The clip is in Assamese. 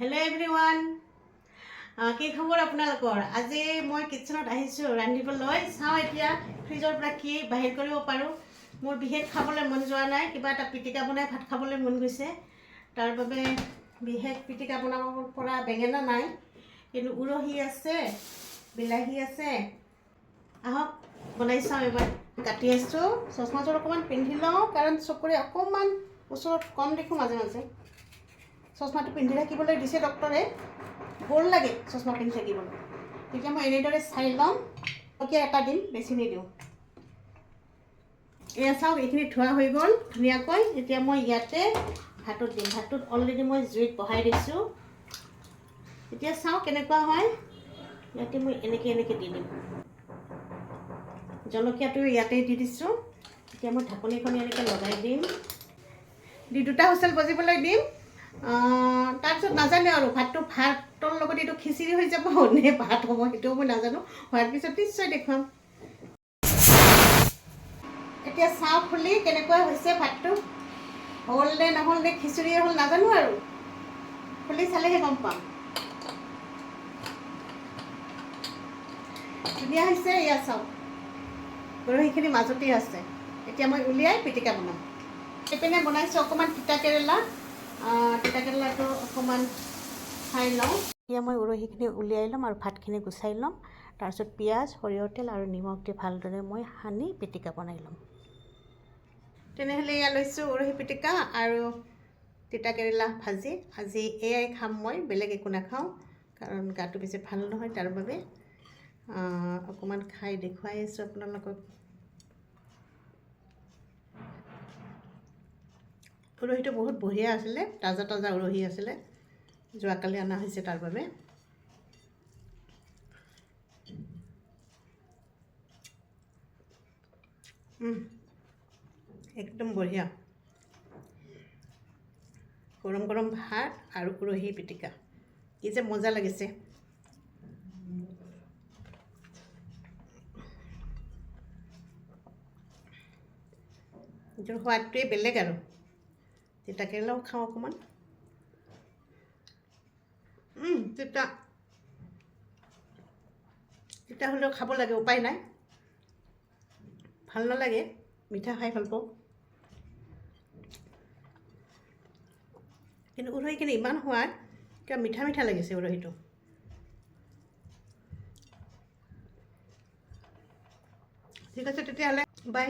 হেল্ল' এভৰিৱান, কি খবৰ আপোনালোকৰ? আজি মই কিটচেনত আহিছোঁ ৰান্ধিবলৈ। চাওঁ এতিয়া ফ্ৰিজৰ পৰা কি বাহিৰ কৰিব পাৰোঁ। মোৰ বিশেষ খাবলৈ মন যোৱা নাই, কিবা এটা পিটিকা বনাই ভাত খাবলৈ মন গৈছে। তাৰ বাবে বিশেষ পিটিকা বনাব পৰা বেঙেনা নাই, কিন্তু উৰহি আছে, বিলাহী আছে। আহক বনাই চাওঁ এবাৰ। কাটি আছোঁ, চচমাযোৰ অকণমান পিন্ধি লওঁ কাৰণ চকুৰে অকণমান ওচৰত কম দেখোঁ মাজে মাজে। চশমাটো পিন্ধি থাকিবলৈ দিছে ডক্টৰে, বৰ লাগে চশমা পিন্ধি থাকিবলৈ। তেতিয়া মই এনেদৰে চাই ল'ম, টকীয়া এটা দিম, বেছি নিদিওঁ। এয়া চাওক, এইখিনি ধোৱা হৈ গ'ল ধুনীয়াকৈ। এতিয়া মই ইয়াতে ভাতত দিম। ভাতটোত অলৰেডি মই জুইত বহাই দিছোঁ। এতিয়া চাওঁ কেনেকুৱা হয়। ইয়াতে মই এনেকৈ দি দিম। জলকীয়াটো ইয়াতে দি দিছোঁ। এতিয়া মই ঢাকনিখন এনেকৈ লগাই দিম, দি 2টা হুইচেল বজিবলৈ দিম। তাৰপিছত নাজানো আৰু ভাতৰ লগত এইটো খিচিৰি হৈ যাব নে ভাত হ'ব, সেইটোও মই নাজানো। হোৱাৰ পিছত নিশ্চয় দেখুৱাম। এতিয়া চাওঁ খুলি কেনেকুৱা হৈছে ভাতটো, হ'ল নে নহ'ল নে খিচিৰিয়ে হ'ল নাজানো আৰু, খুলি চালেহে গম পাম। ধুনীয়া হৈছে। এয়া চাওক, উৰহিখিনি মাজতে আছে। এতিয়া মই উলিয়াই পিটিকা বনাম। এইপিনে বনাইছোঁ অকণমান তিতা কেৰেলা। তিতা কেৰেলাটো অকণমান খাই লওঁ। এতিয়া মই উৰহিখিনি উলিয়াই ল'ম আৰু ভাতখিনি গুচাই ল'ম। তাৰপিছত পিঁয়াজ, সৰিয়হৰ তেল আৰু নিমখ দি ভালদৰে মই সানি পিটিকা বনাই ল'ম। তেনেহ'লে এয়া লৈছোঁ উৰহি পিটিকা আৰু তিতা কেৰেলা ভাজি। আজি এয়াই খাম মই, বেলেগ একো নাখাওঁ কাৰণ গাটো বেছি ভাল নহয়। তাৰ বাবে অকণমান খাই দেখুৱাই আছোঁ আপোনালোকক। উৰহিটো বহুত বঢ়িয়া আছিলে, তাজা তাজা উৰহি আছিলে, যোৱাকালি অনা হৈছে তাৰ বাবে। একদম বঢ়িয়া। গৰম গৰম ভাত আৰু উৰহি পিটিকা, কি যে মজা লাগিছে। এইটোৰ সোৱাদটোৱে বেলেগ আৰু। তিতা কেৰেলাও খাওঁ অকণমান। তিতা হ'লেও খাব লাগে, উপায় নাই। ভাল নালাগে, মিঠা খাই ভাল পাওঁ। কিন্তু উৰহিখিনি ইমান সোৱাদ, কিবা মিঠা মিঠা লাগিছে উৰহিটো। ঠিক আছে তেতিয়াহ'লে, বাই।